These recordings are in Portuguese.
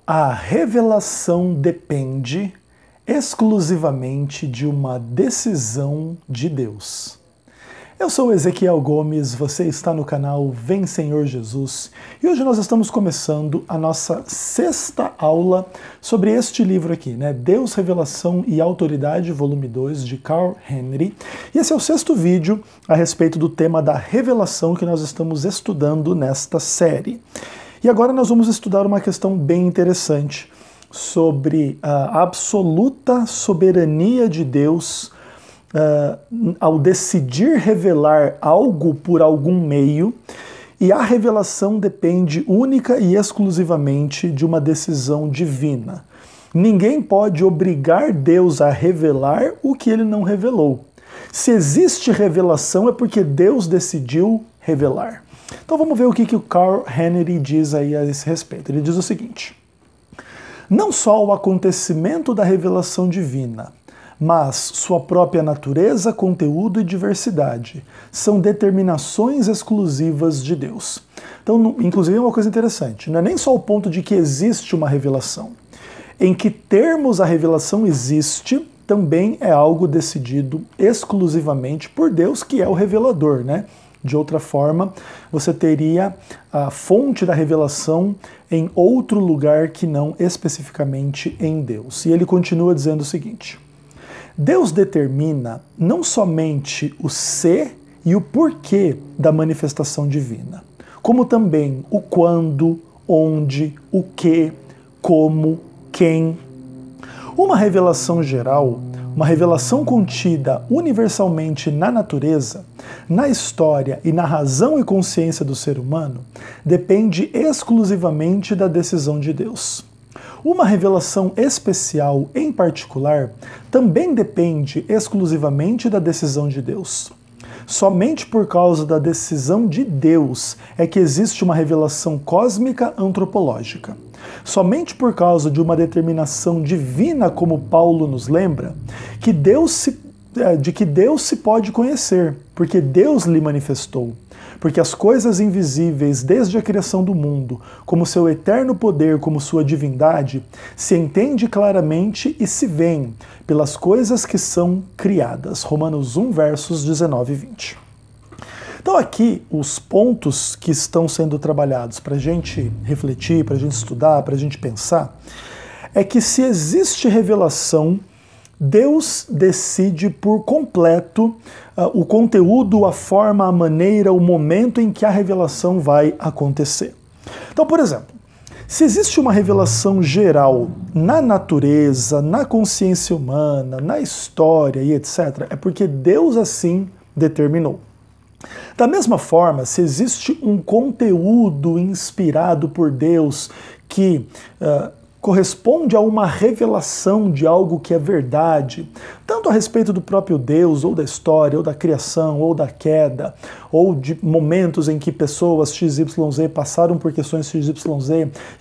A revelação depende exclusivamente de uma decisão de Deus. Eu sou Ezequiel Gomes, você está no canal Vem Senhor Jesus e hoje nós estamos começando a nossa sexta aula sobre este livro aqui, né? Deus, Revelação e Autoridade, volume 2, de Carl Henry. E esse é o sexto vídeo a respeito do tema da revelação que nós estamos estudando nesta série. E agora nós vamos estudar uma questão bem interessante sobre a absoluta soberania de Deus ao decidir revelar algo por algum meio, e a revelação depende única e exclusivamente de uma decisão divina. Ninguém pode obrigar Deus a revelar o que ele não revelou. Se existe revelação é porque Deus decidiu revelar. Então vamos ver o que o Carl Henry diz aí a esse respeito. Ele diz o seguinte: não só o acontecimento da revelação divina, mas sua própria natureza, conteúdo e diversidade são determinações exclusivas de Deus. Então, inclusive, é uma coisa interessante, não é nem só o ponto de que existe uma revelação. Em que termos a revelação existe, também é algo decidido exclusivamente por Deus, que é o revelador, né? De outra forma, você teria a fonte da revelação em outro lugar que não especificamente em Deus. E ele continua dizendo o seguinte: Deus determina não somente o ser e o porquê da manifestação divina, como também o quando, onde, o que, como, quem. Uma revelação geral, uma revelação contida universalmente na natureza, na história e na razão e consciência do ser humano, depende exclusivamente da decisão de Deus. Uma revelação especial, em particular, também depende exclusivamente da decisão de Deus. Somente por causa da decisão de Deus é que existe uma revelação cósmica antropológica. Somente por causa de uma determinação divina, como Paulo nos lembra, de que Deus se pode conhecer, porque Deus lhe manifestou. Porque as coisas invisíveis desde a criação do mundo, como seu eterno poder, como sua divindade, se entende claramente e se veem pelas coisas que são criadas. Romanos 1, versos 19 e 20. Então aqui, os pontos que estão sendo trabalhados para a gente refletir, para a gente estudar, para a gente pensar, é que se existe revelação, Deus decide por completo o conteúdo, a forma, a maneira, o momento em que a revelação vai acontecer. Então, por exemplo, se existe uma revelação geral na natureza, na consciência humana, na história e etc., é porque Deus assim determinou. Da mesma forma, se existe um conteúdo inspirado por Deus que corresponde a uma revelação de algo que é verdade, tanto a respeito do próprio Deus, ou da história, ou da criação, ou da queda, ou de momentos em que pessoas XYZ passaram por questões XYZ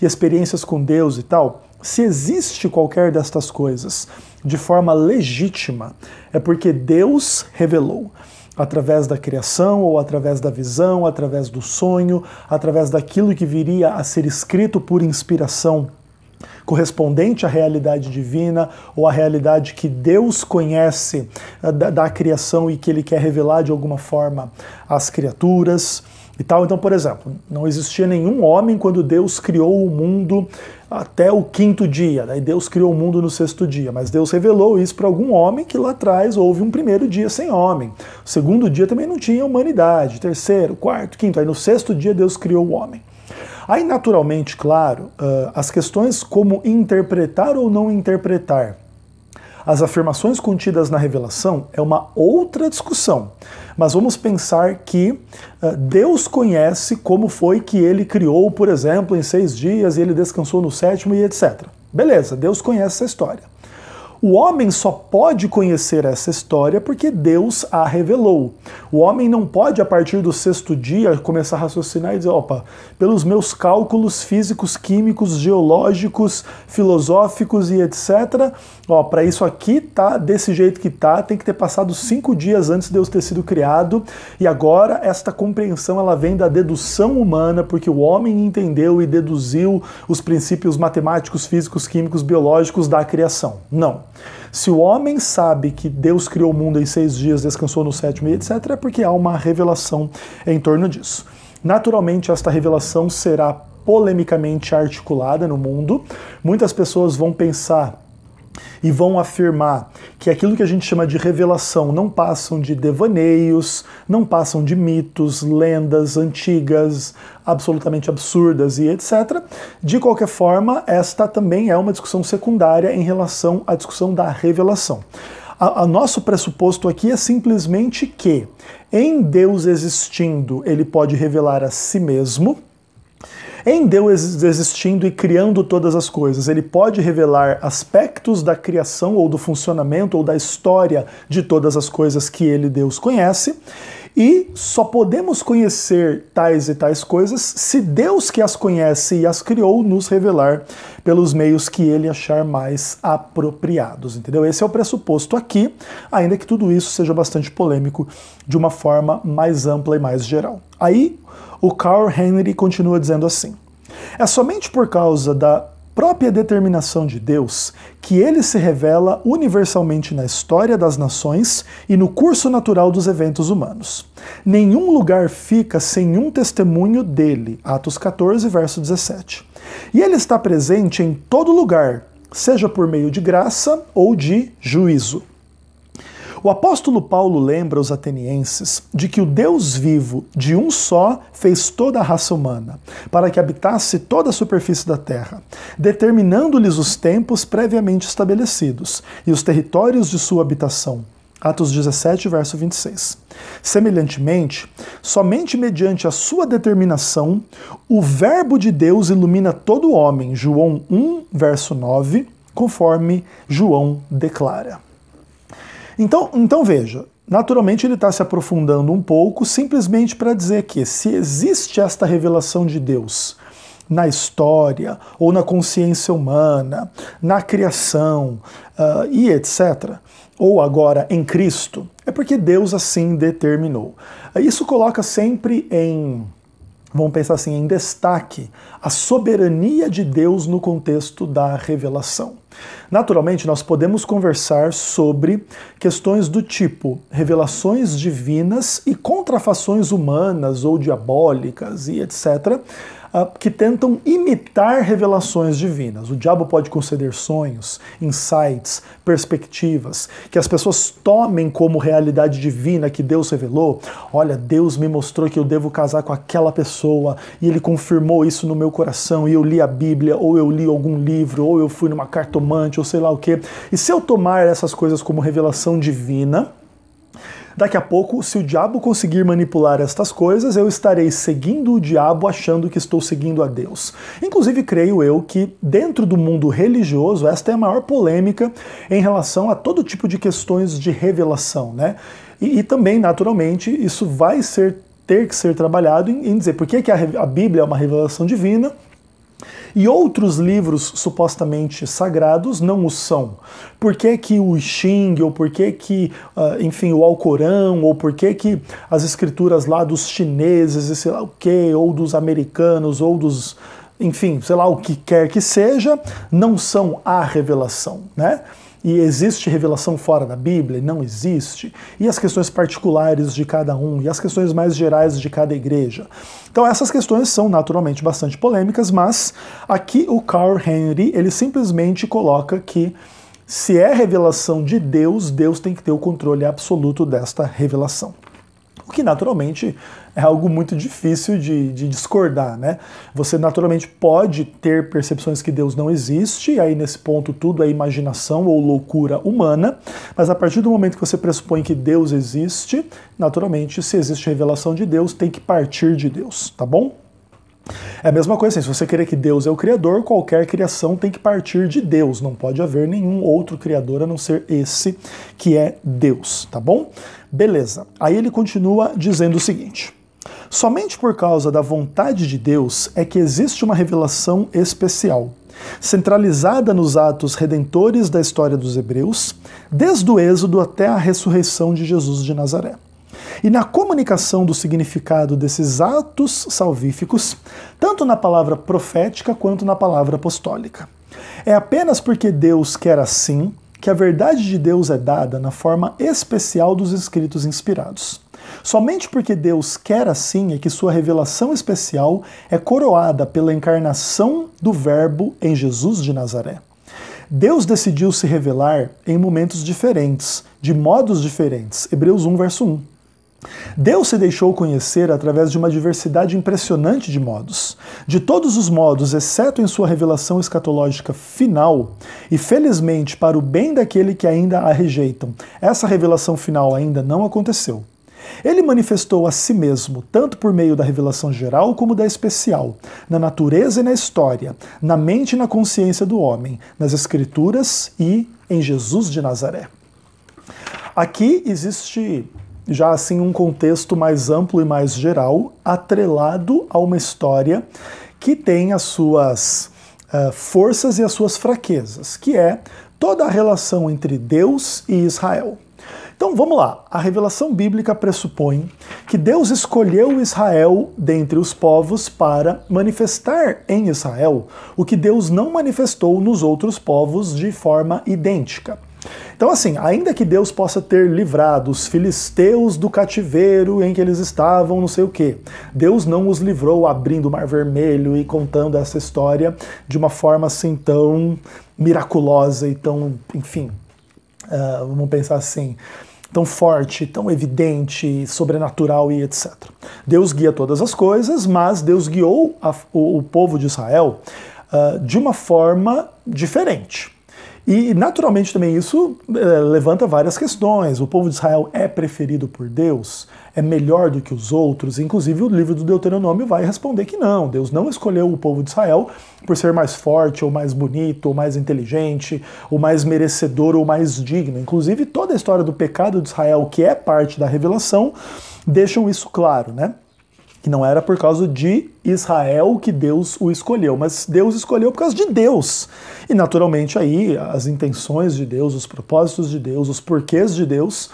e experiências com Deus e tal, se existe qualquer destas coisas de forma legítima, é porque Deus revelou. Através da criação, ou através da visão, através do sonho, através daquilo que viria a ser escrito por inspiração correspondente à realidade divina, ou à realidade que Deus conhece da criação e que Ele quer revelar de alguma forma às criaturas e tal. Então, por exemplo, não existia nenhum homem quando Deus criou o mundo até o quinto dia, daí Deus criou o mundo no sexto dia, mas Deus revelou isso para algum homem que lá atrás houve um primeiro dia sem homem. O segundo dia também não tinha humanidade, terceiro, quarto, quinto, aí no sexto dia Deus criou o homem. Aí, naturalmente, claro, as questões como interpretar ou não interpretar as afirmações contidas na revelação é uma outra discussão. Mas vamos pensar que Deus conhece como foi que Ele criou, por exemplo, em 6 dias, e Ele descansou no sétimo e etc. Beleza, Deus conhece essa história. O homem só pode conhecer essa história porque Deus a revelou. O homem não pode, a partir do sexto dia, começar a raciocinar e dizer, opa, pelos meus cálculos físicos, químicos, geológicos, filosóficos e etc., ó, para isso aqui tá desse jeito que tá, tem que ter passado 5 dias antes de Deus ter sido criado, e agora esta compreensão ela vem da dedução humana, porque o homem entendeu e deduziu os princípios matemáticos, físicos, químicos, biológicos da criação. Não. Se o homem sabe que Deus criou o mundo em 6 dias, descansou no 7º e etc., é porque há uma revelação em torno disso. Naturalmente, esta revelação será polemicamente articulada no mundo. Muitas pessoas vão pensar e vão afirmar que aquilo que a gente chama de revelação não passam de devaneios, não passam de mitos, lendas antigas, absolutamente absurdas e etc. De qualquer forma, esta também é uma discussão secundária em relação à discussão da revelação. O nosso pressuposto aqui é simplesmente que, em Deus existindo, ele pode revelar a si mesmo. Em Deus existindo e criando todas as coisas, ele pode revelar aspectos da criação ou do funcionamento ou da história de todas as coisas que ele, Deus, conhece, e só podemos conhecer tais e tais coisas se Deus que as conhece e as criou nos revelar pelos meios que ele achar mais apropriados, entendeu? Esse é o pressuposto aqui, ainda que tudo isso seja bastante polêmico de uma forma mais ampla e mais geral. Aí, o Carl Henry continua dizendo assim: é somente por causa da própria determinação de Deus que ele se revela universalmente na história das nações e no curso natural dos eventos humanos. Nenhum lugar fica sem um testemunho dele, Atos 14, verso 17. E ele está presente em todo lugar, seja por meio de graça ou de juízo. O apóstolo Paulo lembra os atenienses de que o Deus vivo, de um só, fez toda a raça humana, para que habitasse toda a superfície da terra, determinando-lhes os tempos previamente estabelecidos e os territórios de sua habitação. Atos 17, verso 26. Semelhantemente, somente mediante a sua determinação, o Verbo de Deus ilumina todo o homem, João 1, verso 9, conforme João declara. Então veja, naturalmente ele está se aprofundando um pouco simplesmente para dizer que se existe esta revelação de Deus na história, ou na consciência humana, na criação e etc., ou agora em Cristo, é porque Deus assim determinou. Isso coloca sempre em, vamos pensar assim, em destaque a soberania de Deus no contexto da revelação. Naturalmente, nós podemos conversar sobre questões do tipo revelações divinas e contrafações humanas ou diabólicas e etc., que tentam imitar revelações divinas. O diabo pode conceder sonhos, insights, perspectivas, que as pessoas tomem como realidade divina que Deus revelou. Olha, Deus me mostrou que eu devo casar com aquela pessoa e ele confirmou isso no meu coração e eu li a Bíblia, ou eu li algum livro, ou eu fui numa cartomante, ou sei lá o quê. E se eu tomar essas coisas como revelação divina, daqui a pouco, se o diabo conseguir manipular estas coisas, eu estarei seguindo o diabo achando que estou seguindo a Deus. Inclusive, creio eu que dentro do mundo religioso, esta é a maior polêmica em relação a todo tipo de questões de revelação, né? E também, naturalmente, isso vai ter que ser trabalhado em dizer por que a Bíblia é uma revelação divina e outros livros supostamente sagrados não o são. Por que que o Xing, ou por que que, enfim, o Alcorão, ou por que que as escrituras lá dos chineses e sei lá o que, ou dos americanos, ou dos, enfim, sei lá o que quer que seja, não são a revelação, né? E existe revelação fora da Bíblia? Não existe. E as questões particulares de cada um, e as questões mais gerais de cada igreja. Então essas questões são naturalmente bastante polêmicas, mas aqui o Carl Henry, ele simplesmente coloca que se é revelação de Deus, Deus tem que ter o controle absoluto desta revelação. O que naturalmente é algo muito difícil de discordar, né? Você naturalmente pode ter percepções que Deus não existe, e aí nesse ponto tudo é imaginação ou loucura humana, mas a partir do momento que você pressupõe que Deus existe, naturalmente, se existe revelação de Deus, tem que partir de Deus, tá bom? É a mesma coisa assim, se você querer que Deus é o Criador, qualquer criação tem que partir de Deus, não pode haver nenhum outro Criador a não ser esse que é Deus, tá bom? Beleza, aí ele continua dizendo o seguinte: somente por causa da vontade de Deus é que existe uma revelação especial, centralizada nos atos redentores da história dos hebreus, desde o Êxodo até a ressurreição de Jesus de Nazaré. E na comunicação do significado desses atos salvíficos, tanto na palavra profética quanto na palavra apostólica. É apenas porque Deus quer assim que a verdade de Deus é dada na forma especial dos escritos inspirados. Somente porque Deus quer assim é que sua revelação especial é coroada pela encarnação do Verbo em Jesus de Nazaré. Deus decidiu se revelar em momentos diferentes, de modos diferentes. Hebreus 1, verso 1. Deus se deixou conhecer através de uma diversidade impressionante de modos. De todos os modos, exceto em sua revelação escatológica final, e felizmente para o bem daquele que ainda a rejeitam, essa revelação final ainda não aconteceu. Ele manifestou a si mesmo, tanto por meio da revelação geral como da especial, na natureza e na história, na mente e na consciência do homem, nas Escrituras e em Jesus de Nazaré. Aqui existe já assim um contexto mais amplo e mais geral, atrelado a uma história que tem as suas forças e as suas fraquezas, que é toda a relação entre Deus e Israel. Então vamos lá, a revelação bíblica pressupõe que Deus escolheu Israel dentre os povos para manifestar em Israel o que Deus não manifestou nos outros povos de forma idêntica. Então assim, ainda que Deus possa ter livrado os filisteus do cativeiro em que eles estavam, não sei o quê, Deus não os livrou abrindo o Mar Vermelho e contando essa história de uma forma assim tão miraculosa e tão, enfim, vamos pensar assim, tão forte, tão evidente, sobrenatural e etc. Deus guia todas as coisas, mas Deus guiou o povo de Israel de uma forma diferente. E, naturalmente, também isso levanta várias questões. O povo de Israel é preferido por Deus? É melhor do que os outros? Inclusive, o livro do Deuteronômio vai responder que não. Deus não escolheu o povo de Israel por ser mais forte, ou mais bonito, ou mais inteligente, ou mais merecedor, ou mais digno. Inclusive, toda a história do pecado de Israel, que é parte da revelação, deixam isso claro, né? Que não era por causa de Israel que Deus o escolheu, mas Deus escolheu por causa de Deus. E naturalmente aí as intenções de Deus, os propósitos de Deus, os porquês de Deus,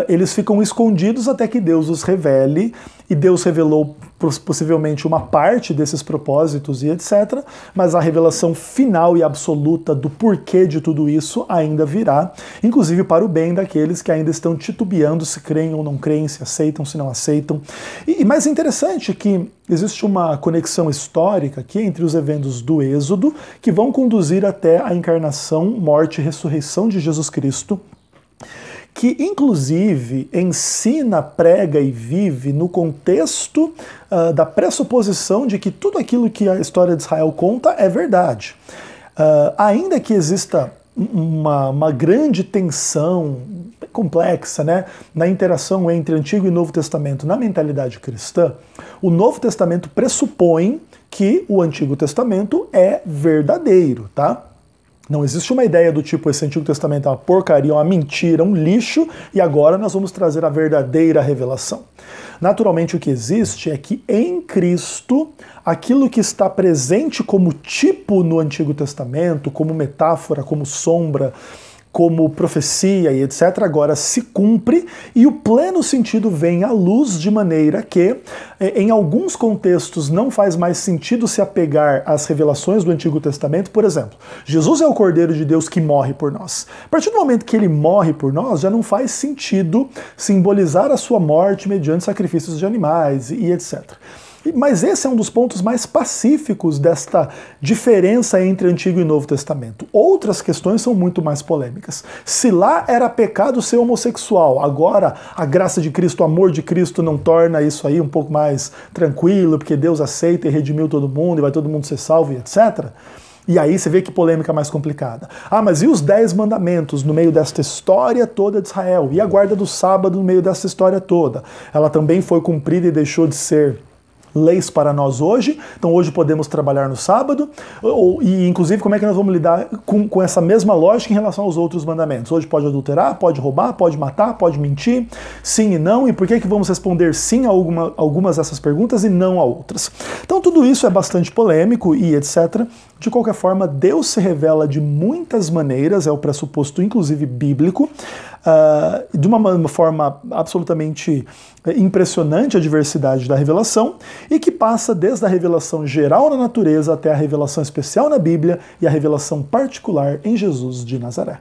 eles ficam escondidos até que Deus os revele, e Deus revelou possivelmente uma parte desses propósitos e etc., mas a revelação final e absoluta do porquê de tudo isso ainda virá, inclusive para o bem daqueles que ainda estão titubeando se creem ou não creem, se aceitam, se não aceitam. E mais interessante que existe uma conexão histórica aqui entre os eventos do Êxodo, que vão conduzir até a encarnação, morte e ressurreição de Jesus Cristo, que inclusive ensina, prega e vive no contexto da pressuposição de que tudo aquilo que a história de Israel conta é verdade. Ainda que exista uma grande tensão complexa, né, na interação entre Antigo e Novo Testamento na mentalidade cristã, o Novo Testamento pressupõe que o Antigo Testamento é verdadeiro, tá? Não existe uma ideia do tipo, esse Antigo Testamento é uma porcaria, uma mentira, um lixo, e agora nós vamos trazer a verdadeira revelação. Naturalmente, o que existe é que em Cristo, aquilo que está presente como tipo no Antigo Testamento, como metáfora, como sombra, como profecia e etc., agora se cumpre e o pleno sentido vem à luz, de maneira que, em alguns contextos, não faz mais sentido se apegar às revelações do Antigo Testamento. Por exemplo, Jesus é o Cordeiro de Deus que morre por nós. A partir do momento que ele morre por nós, já não faz sentido simbolizar a sua morte mediante sacrifícios de animais e etc. Mas esse é um dos pontos mais pacíficos desta diferença entre Antigo e Novo Testamento. Outras questões são muito mais polêmicas. Se lá era pecado ser homossexual, agora a graça de Cristo, o amor de Cristo não torna isso aí um pouco mais tranquilo, porque Deus aceita e redimiu todo mundo e vai todo mundo ser salvo e etc. E aí você vê que polêmica mais complicada. Ah, mas e os 10 mandamentos no meio desta história toda de Israel? E a guarda do sábado no meio dessa história toda? Ela também foi cumprida e deixou de ser leis para nós hoje. Então hoje podemos trabalhar no sábado, e inclusive como é que nós vamos lidar com essa mesma lógica em relação aos outros mandamentos. Hoje pode adulterar, pode roubar, pode matar, pode mentir, sim e não, e por que vamos responder sim a algumas dessas perguntas e não a outras. Então tudo isso é bastante polêmico e etc. De qualquer forma, Deus se revela de muitas maneiras, é o pressuposto inclusive bíblico, de uma forma absolutamente impressionante a diversidade da revelação, e que passa desde a revelação geral na natureza até a revelação especial na Bíblia e a revelação particular em Jesus de Nazaré.